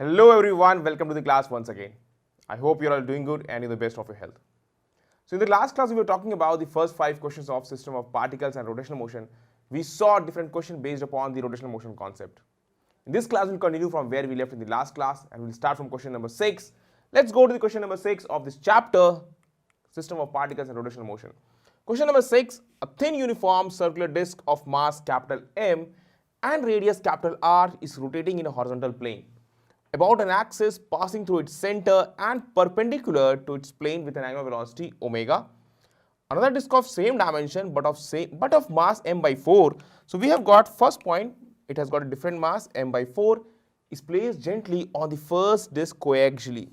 Hello everyone, welcome to the class once again. I hope you're all doing good and in the best of your health. So in the last class we were talking about the first 5 questions of system of particles and rotational motion. We saw different questions based upon the rotational motion concept. In this class we'll continue from where we left in the last class and we'll start from question number 6. Let's go to the question number 6 of this chapter, system of particles and rotational motion. Question number 6, a thin uniform circular disc of mass capital M and radius capital R is rotating in a horizontal plane about an axis passing through its center and perpendicular to its plane with an angular velocity omega. Another disk of same dimension but of mass m by 4. So we have got first point, it has got a different mass m by 4 is placed gently on the first disk coaxially.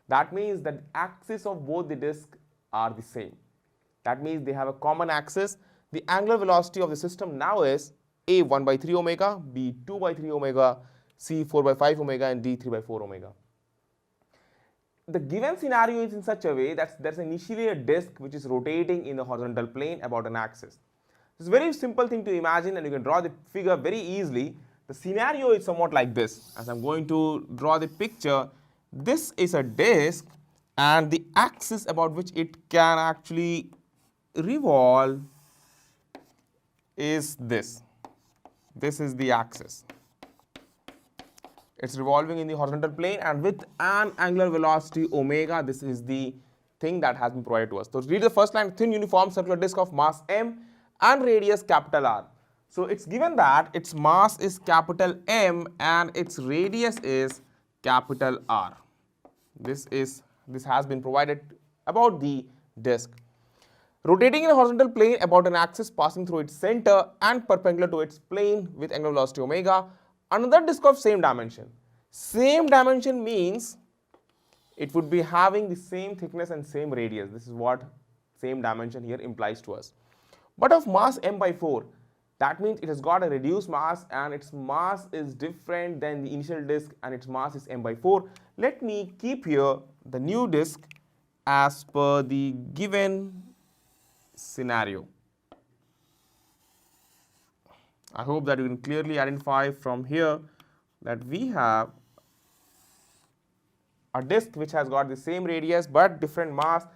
That means that the axis of both the disks are the same. That means they have a common axis. The angular velocity of the system now is a 1 by 3 omega, b 2 by 3 omega, c 4 by 5 omega and d 3 by 4 omega. The given scenario is in such a way that there's initially a disk which is rotating in the horizontal plane about an axis. It's a very simple thing to imagine and you can draw the figure very easily. The scenario is somewhat like this. As I'm going to draw the picture, this is a disk and the axis about which it can actually revolve is this. This is the axis. It's revolving in the horizontal plane and with an angular velocity omega. This is the thing that has been provided to us. So read the first line, thin uniform circular disk of mass m and radius capital R. So it's given that its mass is capital M and its radius is capital R. This has been provided about the disk. Rotating in a horizontal plane about an axis passing through its center and perpendicular to its plane with angular velocity omega. Another disk of same dimension. Same dimension means it would be having the same thickness and same radius. This is what same dimension here implies to us. But of mass m by 4, that means it has got a reduced mass and its mass is different than the initial disk and its mass is m by 4. Let me keep here the new disk as per the given scenario. I hope that you can clearly identify from here that we have a disk which has got the same radius but different mass.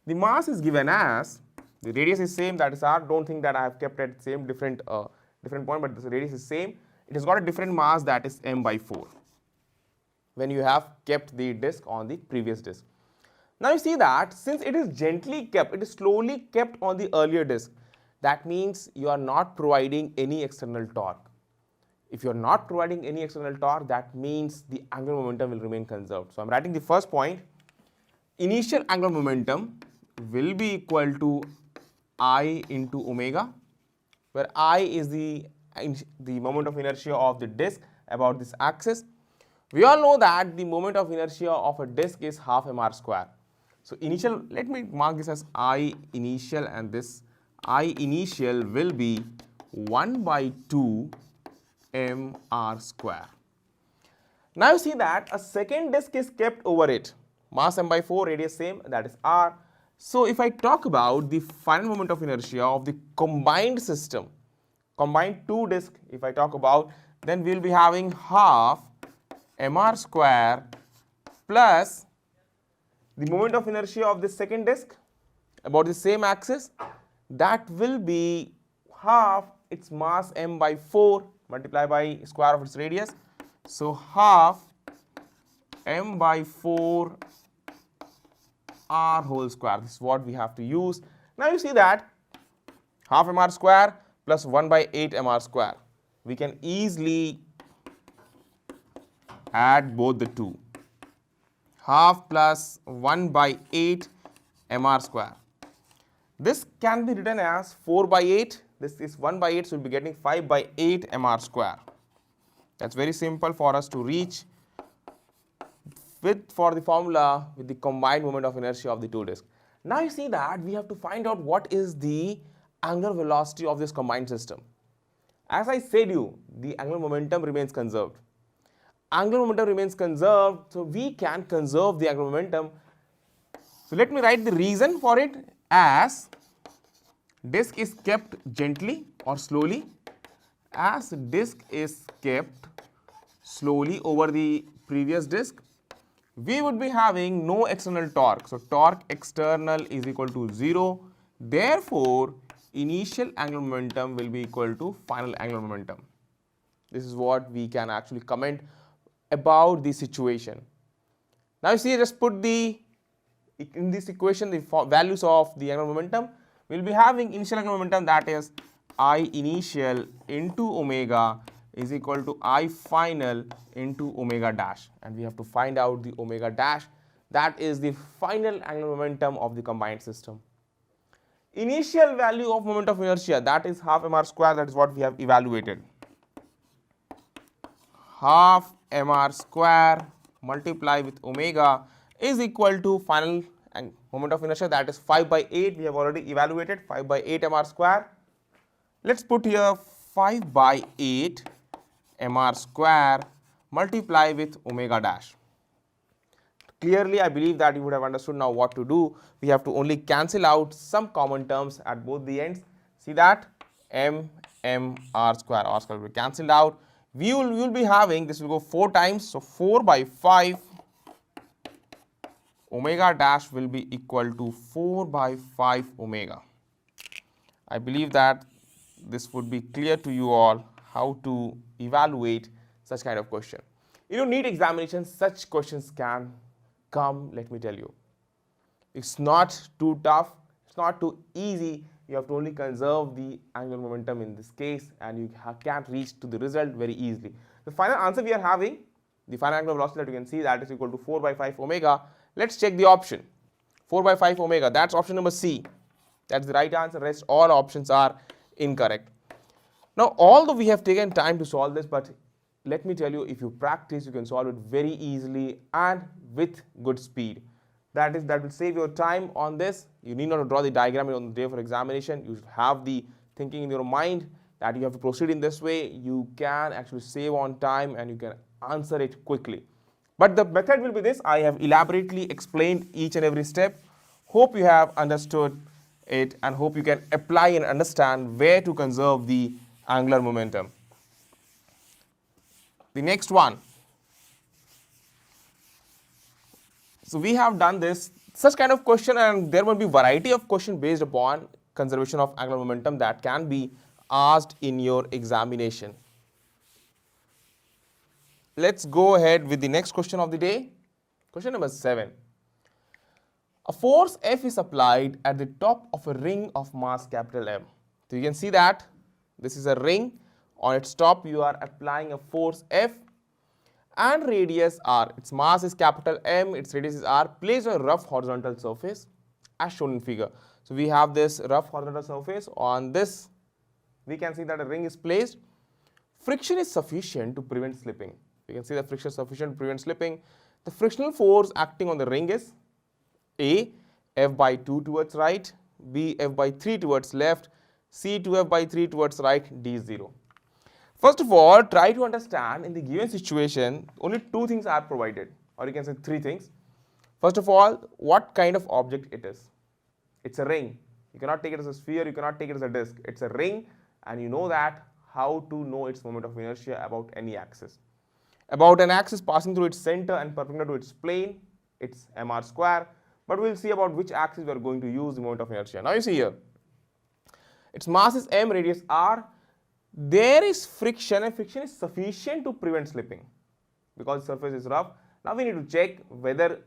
The mass is given as, the radius is same, that is R. Don't think that I have kept at same different point, but the radius is same. It has got a different mass, that is m by 4 when you have kept the disk on the previous disk. Now you see that since it is gently kept, it is slowly kept on the earlier disk. That means you are not providing any external torque. If you are not providing any external torque, that means the angular momentum will remain conserved. So I am writing the first point. Initial angular momentum will be equal to I into omega, where I is the moment of inertia of the disk about this axis. We all know that the moment of inertia of a disk is half mr square. So initial, let me mark this as I initial, and this I initial will be 1 by 2 mr square. Now you see that a second disk is kept over it. Mass m by 4, radius same, that is R. So if I talk about the final moment of inertia of the combined system, combined two disks, if I talk about, then we will be having half mr square plus the moment of inertia of the second disk about the same axis, that will be half its mass m by 4 multiplied by square of its radius. So half m by 4 r whole square. This is what we have to use. Now you see that half mr square plus 1 by 8 mr square. We can easily add both the two. Half plus 1 by 8 mr square. This can be written as 4 by 8. This is 1 by 8, so we will be getting 5 by 8 mr square. That's very simple for us to reach for the formula with the combined moment of inertia of the two disks. Now you see that we have to find out what is the angular velocity of this combined system. As I said you, the angular momentum remains conserved. Angular momentum remains conserved, so we can conserve the angular momentum. So let me write the reason for it as disk is kept gently or slowly. As disk is kept slowly over the previous disk, we would be having no external torque. So torque external is equal to 0. Therefore, initial angular momentum will be equal to final angular momentum. This is what we can actually comment about the situation. Now you see, just put in this equation the values of the angular momentum. We will be having initial angular momentum, that is I initial into omega is equal to I final into omega dash, and we have to find out the omega dash, that is the final angular momentum of the combined system. Initial value of moment of inertia, that is half mr square, that is what we have evaluated. Half mr square multiply with omega is equal to final moment of inertia, that is 5 by 8. We have already evaluated 5 by 8 mr square. Let's put here 5 by 8 mr square multiply with omega dash. Clearly, I believe that you would have understood now what to do. We have to only cancel out some common terms at both the ends. See that r square will be cancelled out. We will be having, this will go 4 times, so 4 by 5 omega dash will be equal to 4 by 5 omega. I believe that this would be clear to you all how to evaluate such kind of question. You don't need examinations, such questions can come, let me tell you. It's not too tough, it's not too easy. You have to only conserve the angular momentum in this case, and you can't reach to the result very easily. The final answer we are having, the final angular velocity that you can see, that is equal to 4 by 5 omega. Let's check the option. 4 by 5 omega, that's option number C. That's the right answer. Rest all options are incorrect. Now, although we have taken time to solve this, but let me tell you, if you practice, you can solve it very easily and with good speed. That will save your time on this. You need not to draw the diagram on the day for examination. You should have the thinking in your mind that you have to proceed in this way. You can actually save on time and you can answer it quickly. But the method will be this. I have elaborately explained each and every step. Hope you have understood it and hope you can apply and understand where to conserve the angular momentum. The next one. So we have done this, such kind of question, and there will be variety of question based upon conservation of angular momentum that can be asked in your examination. Let's go ahead with the next question of the day. Question number 7. A force F is applied at the top of a ring of mass capital M. So you can see that this is a ring. On its top you are applying a force F and radius r. Its mass is capital M, its radius is r, placed on a rough horizontal surface as shown in figure. So we have this rough horizontal surface. On this we can see that a ring is placed. Friction is sufficient to prevent slipping. You can see that friction is sufficient to prevent slipping. The frictional force acting on the ring is A, F by 2 towards right, B, F by 3 towards left, C, 2F by 3 towards right, D is 0. First of all, try to understand in the given situation, only 2 things are provided, or you can say 3 things. First of all, what kind of object it is. It's a ring. You cannot take it as a sphere, you cannot take it as a disk. It's a ring, and you know that how to know its moment of inertia about any axis. About an axis passing through its center and perpendicular to its plane, it's mr square. But we'll see about which axis we are going to use the moment of inertia. Now you see here, its mass is m, radius r. There is friction, and friction is sufficient to prevent slipping because the surface is rough. Now we need to check whether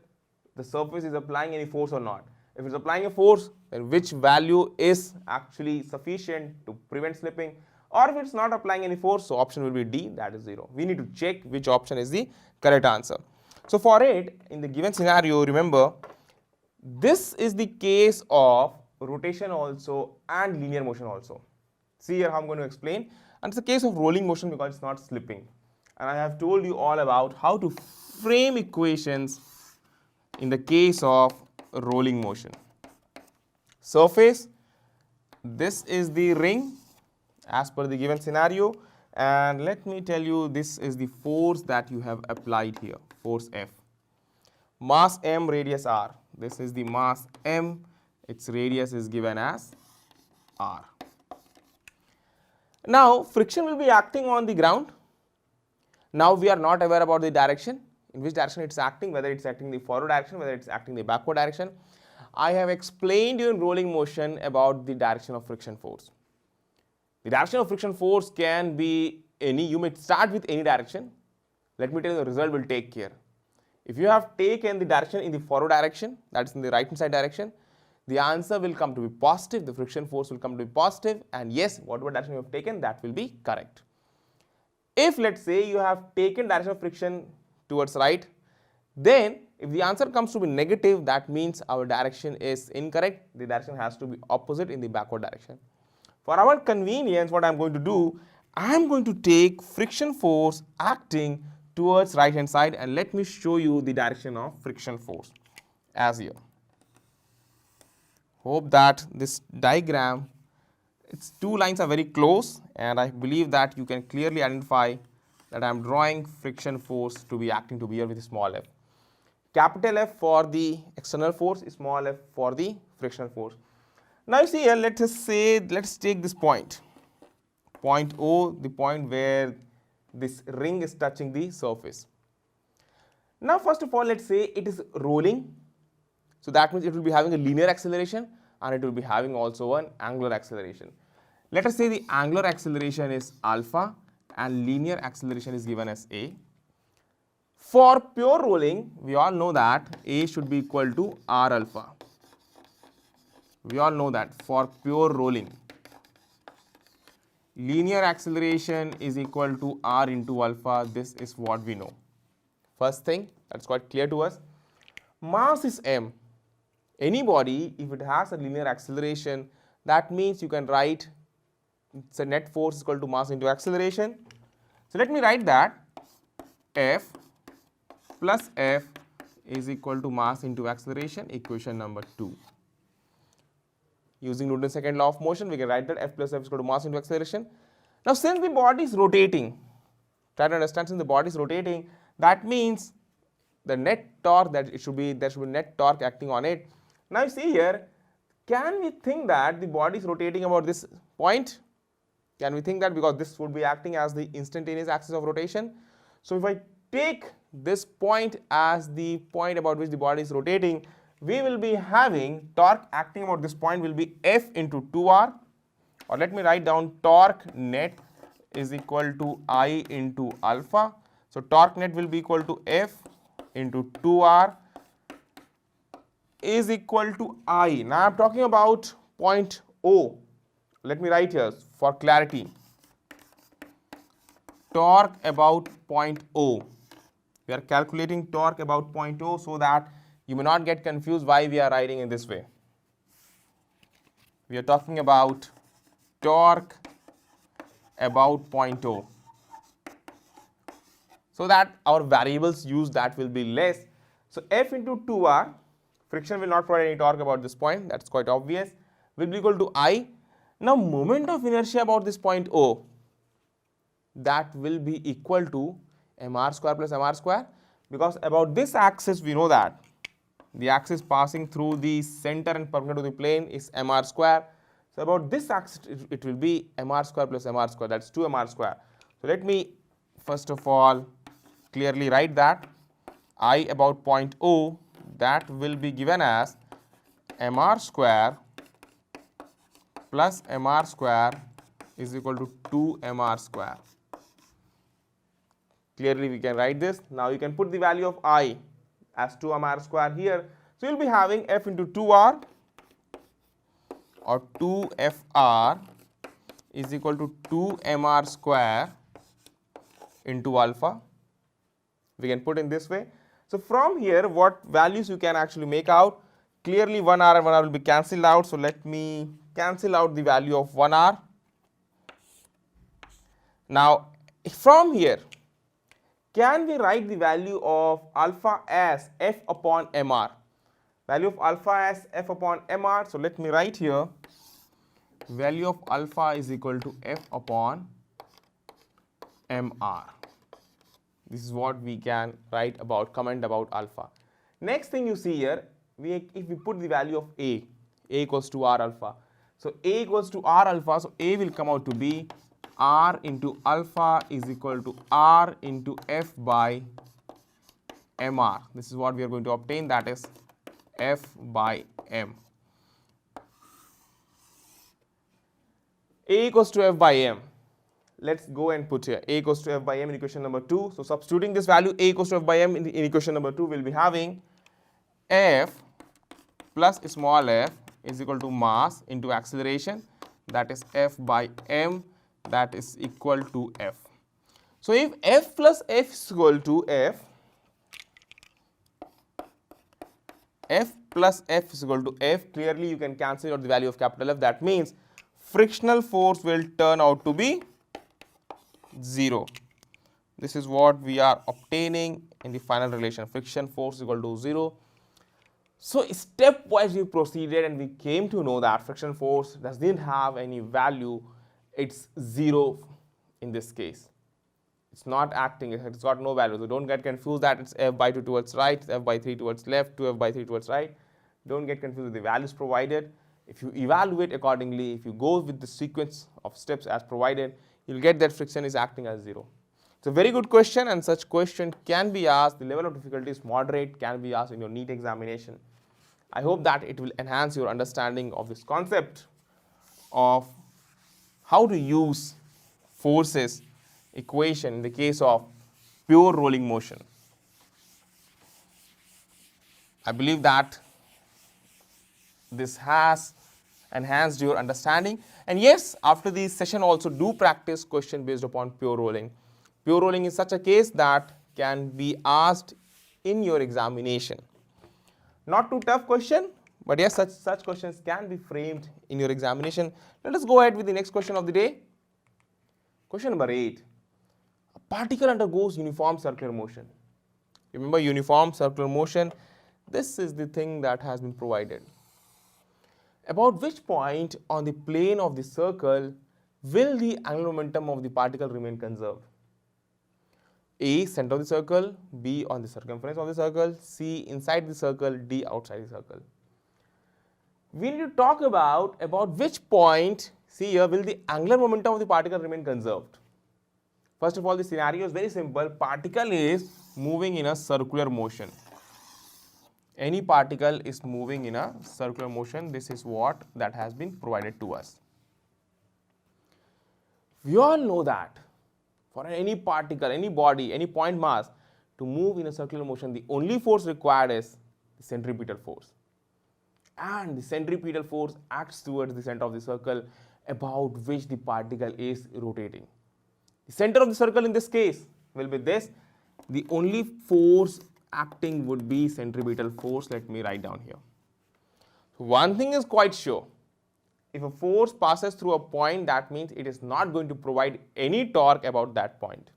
the surface is applying any force or not. If it's applying a force, then which value is actually sufficient to prevent slipping, or if it's not applying any force, so option will be D, that is 0. We need to check which option is the correct answer. So for it, in the given scenario, remember, this is the case of rotation also and linear motion also. See here how I'm going to explain. And it's a case of rolling motion because it's not slipping. And I have told you all about how to frame equations in the case of rolling motion. Surface, this is the ring as per the given scenario. And let me tell you, this is the force that you have applied here, force F. Mass m, radius r. This is the mass m, its radius is given as r. Now friction will be acting on the ground. Now we are not aware about the direction. in which direction it's acting, whether it's acting in the forward direction, whether it's acting in the backward direction. I have explained you in rolling motion about the direction of friction force. The direction of friction force can be any, you may start with any direction. Let me tell you, the result will take care. If you have taken the direction in the forward direction, that is in the right hand side direction, the answer will come to be positive, the friction force will come to be positive, and yes, whatever direction you have taken, that will be correct. If let's say you have taken direction of friction towards right, then if the answer comes to be negative, that means our direction is incorrect. The direction has to be opposite in the backward direction. For our convenience, what I am going to do, I am going to take friction force acting towards right hand side, and let me show you the direction of friction force as here. Hope that this diagram, its two lines are very close, and I believe that you can clearly identify that I am drawing friction force to be acting to be here with a small f. Capital F for the external force, small f for the frictional force. Now you see here, let us say, let's take this point O, the point where this ring is touching the surface. Now first of all, let's say it is rolling, so that means it will be having a linear acceleration and it will be having also an angular acceleration. Let us say the angular acceleration is alpha and linear acceleration is given as a. For pure rolling, we all know that a should be equal to r alpha. We all know that for pure rolling, linear acceleration is equal to r into alpha. This is what we know. First thing, that's quite clear to us. Mass is m. Any body, if it has a linear acceleration, that means you can write, it's a net force is equal to mass into acceleration. So let me write that F plus F is equal to mass into acceleration, equation number 2. Using Newton's second law of motion, we can write that F plus F is equal to mass into acceleration. Now since the body is rotating, try to understand, since the body is rotating, that means the net torque, that it should be, there should be net torque acting on it. Now you see here, can we think that the body is rotating about this point? Can we think that, because this would be acting as the instantaneous axis of rotation? So if I take this point as the point about which the body is rotating, we will be having torque acting about this point will be F into 2r, or let me write down torque net is equal to I into alpha. So torque net will be equal to F into 2r is equal to I. Now I am talking about point O. Let me write here for clarity. Torque about point O. We are calculating torque about point O so that you may not get confused why we are writing in this way. We are talking about torque about point O, so that our variables used that will be less. So F into 2r, friction will not provide any torque about this point, that's quite obvious, will be equal to I. Now moment of inertia about this point O, that will be equal to mr square plus mr square, because about this axis we know that the axis passing through the center and perpendicular to the plane is mr square. So about this axis it will be mr square plus mr square, that's 2mr square. So let me first of all clearly write that I about point O, that will be given as mr square plus mr square is equal to 2mr square. Clearly we can write this. Now you can put the value of I as 2mr square here. So you will be having F into 2r or 2fr is equal to 2mr square into alpha. We can put in this way. So from here, what values you can actually make out? Clearly 1r and 1r will be cancelled out. So let me cancel out the value of 1r. Now from here, can we write the value of alpha as F upon mr? Value of alpha as F upon mr. So let me write here, value of alpha is equal to F upon mr. This is what we can write about, comment about alpha. Next thing you see here, if we put the value of A equals to r alpha. So A equals to r alpha, so A will come out to be r into alpha is equal to r into F by mr. This is what we are going to obtain, that is F by m. A equals to F by m. Let's go and put here A equals to F by m in equation number 2. So substituting this value A equals to F by m in equation number 2, we'll be having F plus small f is equal to mass into acceleration, that is F by m, that is equal to F. So if F plus F is equal to F plus F is equal to F, clearly you can cancel out the value of capital F. That means frictional force will turn out to be 0. This is what we are obtaining in the final relation, friction force is equal to 0. So stepwise we proceeded and we came to know that friction force doesn't have any value, it's 0 in this case. It's not acting, it's got no value. So don't get confused that it's F by 2 towards right, it's F by 3 towards left, 2F by 3 towards right. Don't get confused with the values provided. If you evaluate accordingly, if you go with the sequence of steps as provided, you'll get that friction is acting as 0. It's a very good question, and such question can be asked. The level of difficulty is moderate, can be asked in your NEET examination. I hope that it will enhance your understanding of this concept of how to use forces equation in the case of pure rolling motion. I believe that this has enhanced your understanding, and yes, after this session also do practice question based upon pure rolling. Pure rolling is such a case that can be asked in your examination. Not too tough question, but yes, such questions can be framed in your examination. Let us go ahead with the next question of the day. Question number 8. A particle undergoes uniform circular motion. Remember uniform circular motion, this is the thing that has been provided. About which point on the plane of the circle will the angular momentum of the particle remain conserved? A, center of the circle, B, on the circumference of the circle, C, inside the circle, D, outside the circle. We need to talk about which point, see here, will the angular momentum of the particle remain conserved. First of all, the scenario is very simple. Particle is moving in a circular motion. Any particle is moving in a circular motion. This is what that has been provided to us. We all know that for any particle, any body, any point mass to move in a circular motion, the only force required is the centripetal force. And the centripetal force acts towards the center of the circle about which the particle is rotating. The center of the circle in this case will be this. The only force acting would be centripetal force. Let me write down here. So one thing is quite sure. If a force passes through a point, that means it is not going to provide any torque about that point.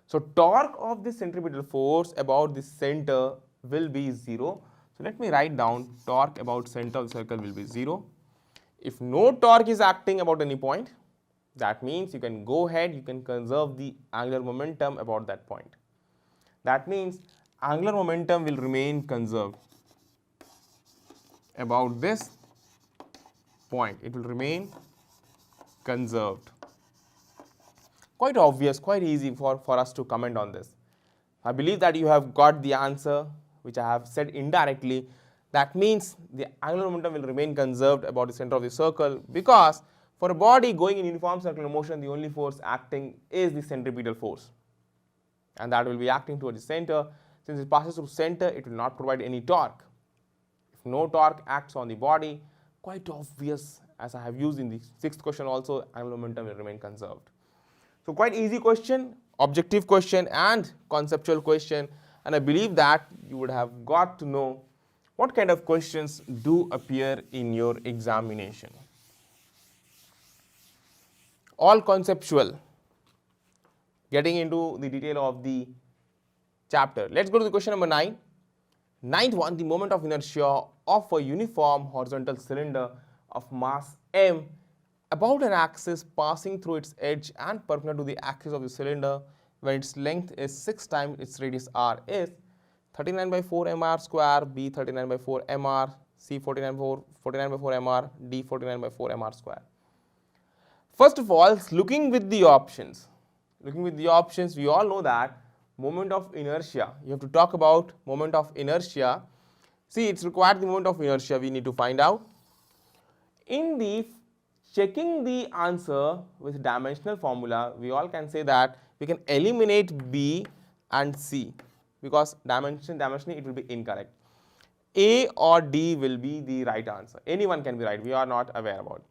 So torque of the centripetal force about the center will be 0. So let me write down torque about center of the circle will be 0. If no torque is acting about any point, that means you can go ahead, you can conserve the angular momentum about that point. That means angular momentum will remain conserved about this point. It will remain conserved. Quite obvious, quite easy for us to comment on this. I believe that you have got the answer which I have said indirectly. That means the angular momentum will remain conserved about the center of the circle, because for a body going in uniform circular motion, the only force acting is the centripetal force, and that will be acting towards the center. Since it passes through center, it will not provide any torque. If no torque acts on the body, quite obvious, as I have used in the 6th question also, angular momentum will remain conserved. So quite easy question, objective question and conceptual question, and I believe that you would have got to know what kind of questions do appear in your examination. All conceptual, getting into the detail of the chapter. Let's go to the question number 9. Ninth one, the moment of inertia of a uniform horizontal cylinder of mass m about an axis passing through its edge and perpendicular to the axis of the cylinder when its length is 6 times its radius r is 39 by 4 mr square, b 39 by 4 mr, c 49 by 4 mr, d 49 by 4 mr square. First of all, looking with the options, we all know that moment of inertia. You have to talk about moment of inertia. See, it's required the moment of inertia we need to find out. In the checking the answer with dimensional formula, we all can say that we can eliminate B and C because dimensionally it will be incorrect. A or D will be the right answer. Anyone can be right. We are not aware about it.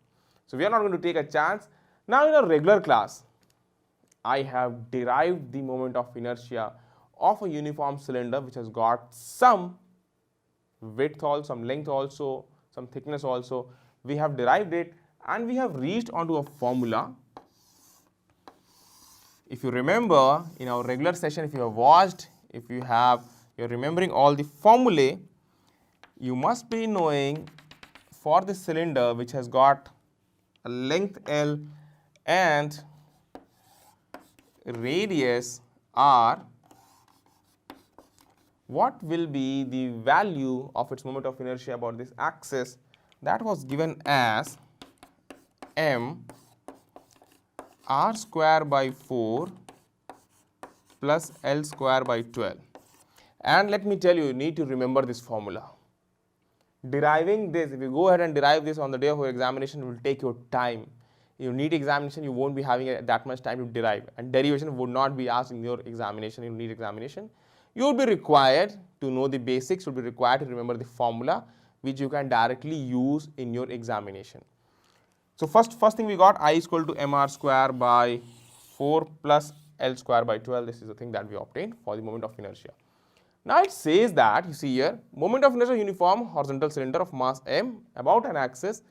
So we are not going to take a chance. Now in a regular class, I have derived the moment of inertia of a uniform cylinder which has got some width also, some length also, some thickness also. We have derived it and we have reached onto a formula. If you remember in our regular session, if you have watched, if you're remembering all the formulae, you must be knowing for the cylinder which has got a length L and radius R, what will be the value of its moment of inertia about this axis. That was given as m r square by 4 plus L square by 12. And let me tell you, you need to remember this formula. Deriving this, if you go ahead and derive this on the day of your examination, it will take your time. You need examination, you won't be having that much time to derive, and derivation would not be asked in your examination. You need examination. You will be required to know the basics, you will be required to remember the formula which you can directly use in your examination. So first thing we got I is equal to mr square by 4 plus L square by 12. This is the thing that we obtained for the moment of inertia. Now it says that, you see here, moment of inertia uniform horizontal cylinder of mass m about an axis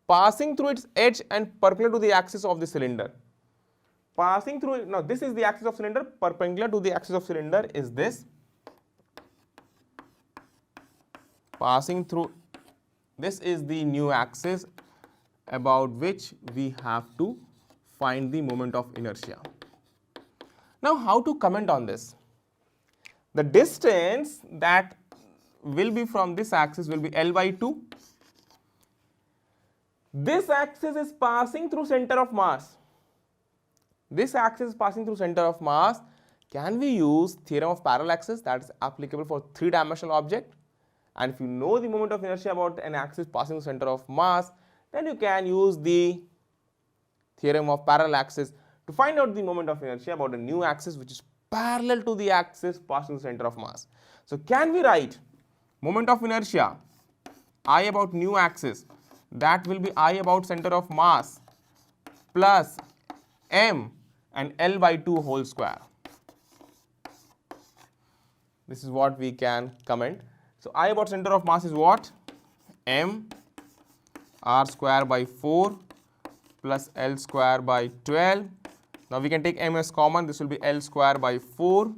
passing through its edge and perpendicular to the axis of the cylinder. Passing through, now this is the axis of cylinder, perpendicular to the axis of cylinder is this. Passing through, this is the new axis about which we have to find the moment of inertia. Now how to comment on this? The distance that will be from this axis will be L by 2. This axis is passing through center of mass. This axis is passing through center of mass. Can we use theorem of parallel axis that is applicable for three-dimensional object? And if you know the moment of inertia about an axis passing through center of mass, then you can use the theorem of parallel axis to find out the moment of inertia about a new axis which is parallel to the axis passing through center of mass. So can we write moment of inertia I about new axis, that will be I about center of mass plus m and L by 2 whole square. This is what we can comment. So I about center of mass is what? M r square by 4 plus L square by 12. Now we can take m as common, this will be L square by 4.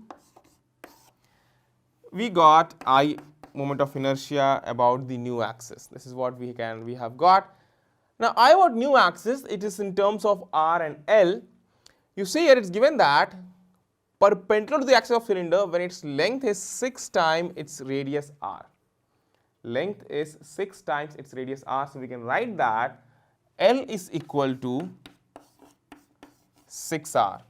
We got I moment of inertia about the new axis. This is what we have got. Now I about new axis, it is in terms of R and L. You see here it's given that perpendicular to the axis of cylinder when its length is 6 times its radius R. Length is 6 times its radius R, so we can write that L is equal to 6R.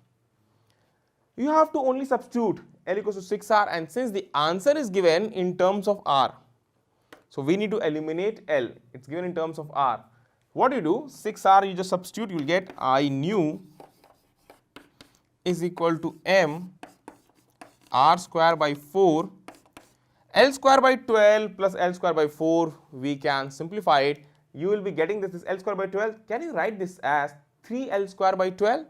You have to only substitute L equals to 6R, and since the answer is given in terms of R, so we need to eliminate L. It's given in terms of R. What do you do? 6R you just substitute, you will get I new is equal to m r square by 4 L square by 12 plus L square by 4. We can simplify it. You will be getting this L square by 12. Can you write this as 3L square by 12?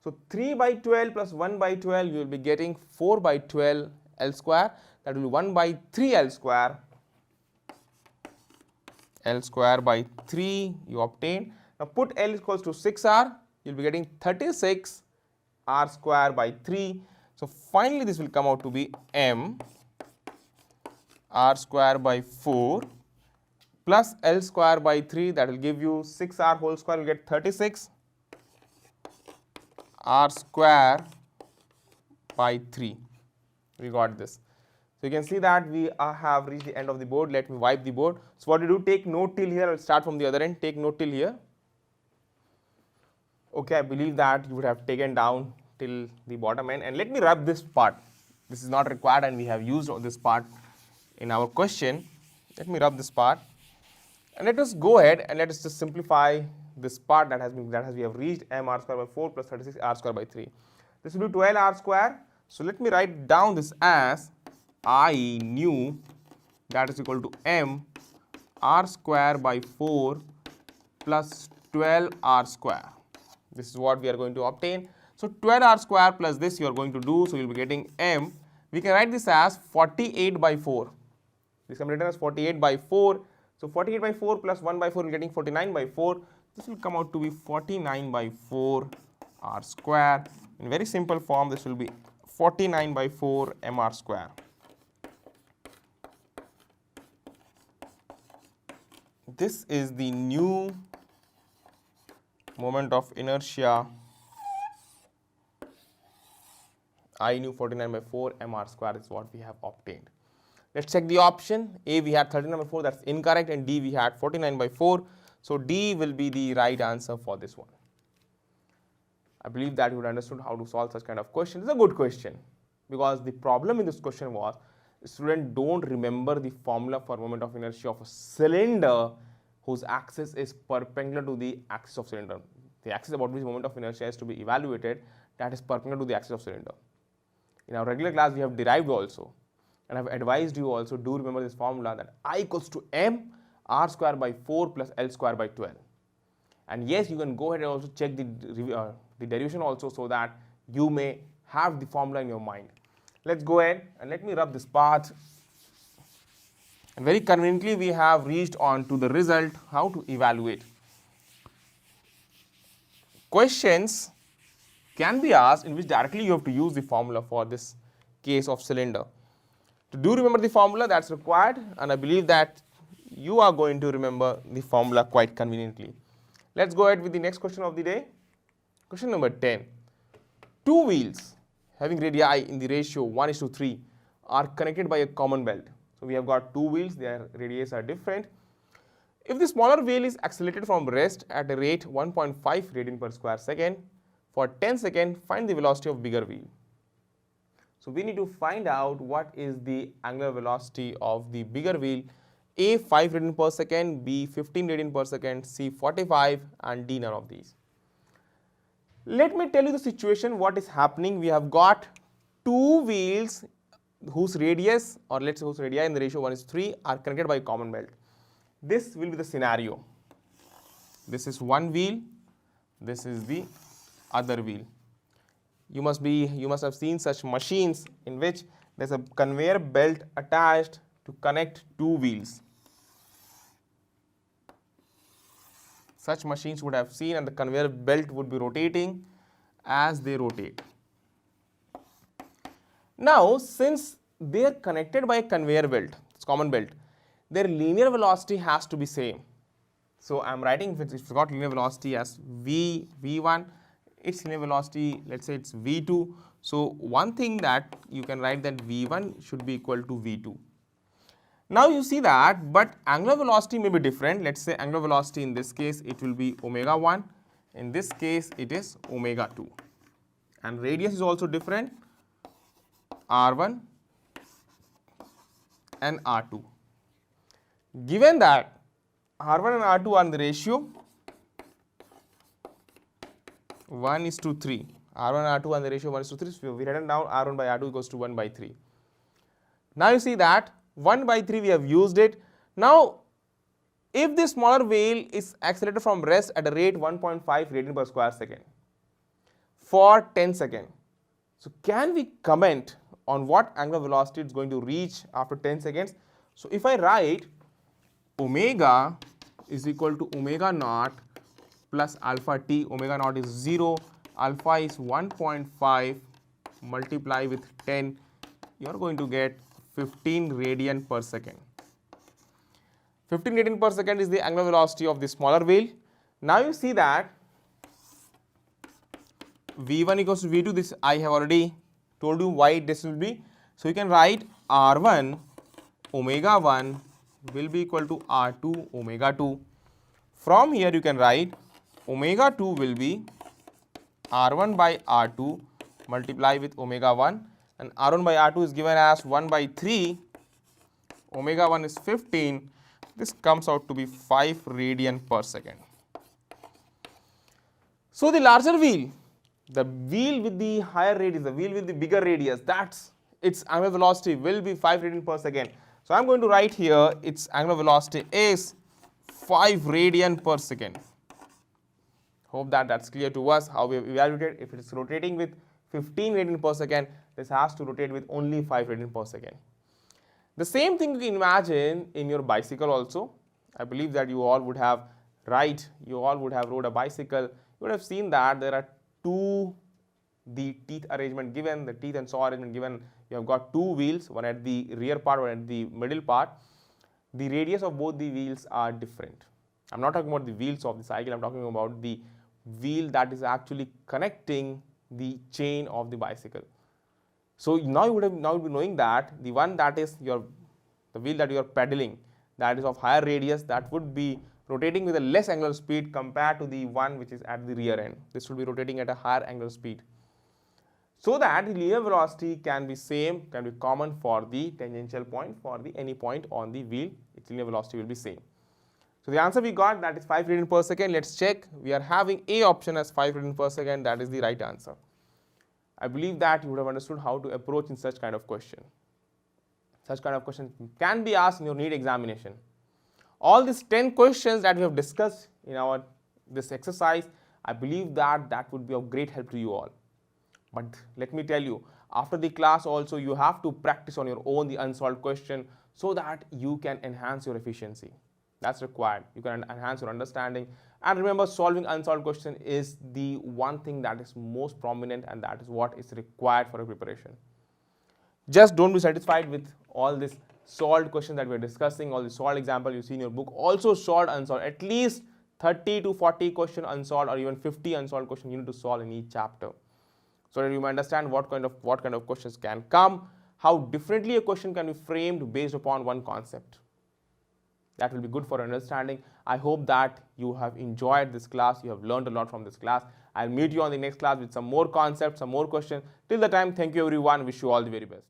So 3 by 12 plus 1 by 12, you will be getting 4 by 12 L square. That will be 1 by 3 L square. L square by 3 you obtain. Now put L equals to 6R. You will be getting 36 R square by 3. So finally this will come out to be m r square by 4 plus L square by 3, that will give you 6R whole square, you will get 36 R square by 3. We got this. So you can see that we have reached the end of the board. Let me wipe the board. So what you do, take note till here. I will start from the other end. Take note till here. Okay, I believe that you would have taken down till the bottom end, and let me wrap this part. This is not required and we have used this part in our question. Let me rub this part and let us go ahead and let us just simplify this part that we have reached m r square by 4 plus 36 r square by 3. This will be 12 r square. So let me write down this as I nu that is equal to m r square by 4 plus 12 r square. This is what we are going to obtain. So 12 r square plus this you are going to do. So you will be getting m. We can write this as 48 by 4. This can be written as 48 by 4. So 48 by 4 plus 1 by 4 we are getting 49 by 4. This will come out to be 49 by 4 r square. In very simple form, this will be 49 by 4 mr square. This is the new moment of inertia. I nu 49 by 4 mr square is what we have obtained. Let's check the option. A, we had 39 by 4, that's incorrect, and D, we had 49 by 4. So D will be the right answer for this one. I believe that you would understood how to solve such kind of question. It's a good question because the problem in this question was students don't remember the formula for moment of inertia of a cylinder whose axis is perpendicular to the axis of cylinder. The axis about which moment of inertia is to be evaluated, that is perpendicular to the axis of cylinder. In our regular class, we have derived also, and I have advised you also, do remember this formula that I equals to m r square by 4 plus L square by 12. And yes, you can go ahead and also check the derivation also so that you may have the formula in your mind. Let's go ahead and let me rub this part. And very conveniently, we have reached on to the result, how to evaluate. Questions can be asked in which directly you have to use the formula for this case of cylinder. To do remember the formula, that's required, and I believe that you are going to remember the formula quite conveniently. Let's go ahead with the next question of the day. Question number 10. Two wheels having radii in the ratio 1:3 are connected by a common belt. So we have got two wheels, their radii are different. If the smaller wheel is accelerated from rest at a rate 1.5 radian per square second, for 10 seconds, find the velocity of bigger wheel. So we need to find out what is the angular velocity of the bigger wheel. A 5 radian per second, B 15 radian per second, C 45, and D none of these. Let me tell you the situation, what is happening. We have got two wheels whose radius, or let's say whose radii in the ratio 1:3 are connected by a common belt. This will be the scenario. This is one wheel, this is the other wheel. You must have seen such machines in which there's a conveyor belt attached to connect two wheels. Such machines would have seen, and the conveyor belt would be rotating as they rotate. Now, since they are connected by a conveyor belt, it's common belt, their linear velocity has to be same. So I'm writing, if it's got linear velocity as v1, its linear velocity, let's say it's v2. So one thing that you can write that v1 should be equal to v2. Now you see that, but angular velocity may be different. Let's say angular velocity in this case it will be omega 1. In this case it is omega 2. And radius is also different, r1 and r2. Given that r1 and r2 are in the ratio 1:3, r1 and r2 are in the ratio 1:3, so we written down r1 by r2 equals to 1/3. Now you see that 1/3 we have used it. Now if the smaller wheel is accelerated from rest at a rate 1.5 radian per square second for 10 seconds, so can we comment on what angular velocity it's going to reach after 10 seconds? So if I write omega is equal to omega naught plus alpha t, omega naught is 0, alpha is 1.5, multiply with 10, you are going to get 15 radian per second. 15 radian per second is the angular velocity of the smaller wheel. Now you see that v1 equals to v2, this I have already told you why this will be. So you can write r1 omega 1 will be equal to r2 omega 2. From here you can write omega 2 will be r1 by r2 multiply with omega 1. and R1 by R2 is given as 1 by 3, omega 1 is 15, this comes out to be 5 radian per second. So the larger wheel, the wheel with the higher radius, the wheel with the bigger radius, that's its angular velocity will be 5 radian per second. So I am going to write here its angular velocity is 5 radian per second. Hope that that's clear to us how we have evaluated. If it is rotating with 15 radian per second, this has to rotate with only 5 radian per second. The same thing you can imagine in your bicycle also. I believe that you all would have rode a bicycle. You would have seen that there are the teeth arrangement given, the teeth and saw arrangement given. You have got 2 wheels, one at the rear part, one at the middle part. The radius of both the wheels are different. I'm not talking about the wheels of the cycle, I'm talking about the wheel that is actually connecting the chain of the bicycle. So now you would be knowing that the one that is the wheel that you are pedaling, that is of higher radius, that would be rotating with a less angular speed compared to the one which is at the rear end. This will be rotating at a higher angular speed. So that the linear velocity can be same, can be common for the tangential point, for the any point on the wheel, its linear velocity will be same. So the answer we got, that is 5 radian per second. Let's check. We are having A option as 5 radian per second. That is the right answer. I believe that you would have understood how to approach in such kind of question. Such kind of question can be asked in your NEET examination. All these 10 questions that we have discussed in this exercise, I believe that would be of great help to you all. But let me tell you, after the class also you have to practice on your own the unsolved question so that you can enhance your efficiency. That's required. You can enhance your understanding. And remember, solving unsolved question is the one thing that is most prominent, and that is what is required for a preparation. Just don't be satisfied with all this solved question that we are discussing, all the solved example you see in your book. Also solved, unsolved, at least 30 to 40 question unsolved, or even 50 unsolved question you need to solve in each chapter, so that you may understand what kind of questions can come, how differently a question can be framed based upon one concept. That will be good for understanding. I hope that you have enjoyed this class, you have learned a lot from this class. I'll meet you on the next class with some more concepts, some more questions. Till the time, thank you everyone, wish you all the very best.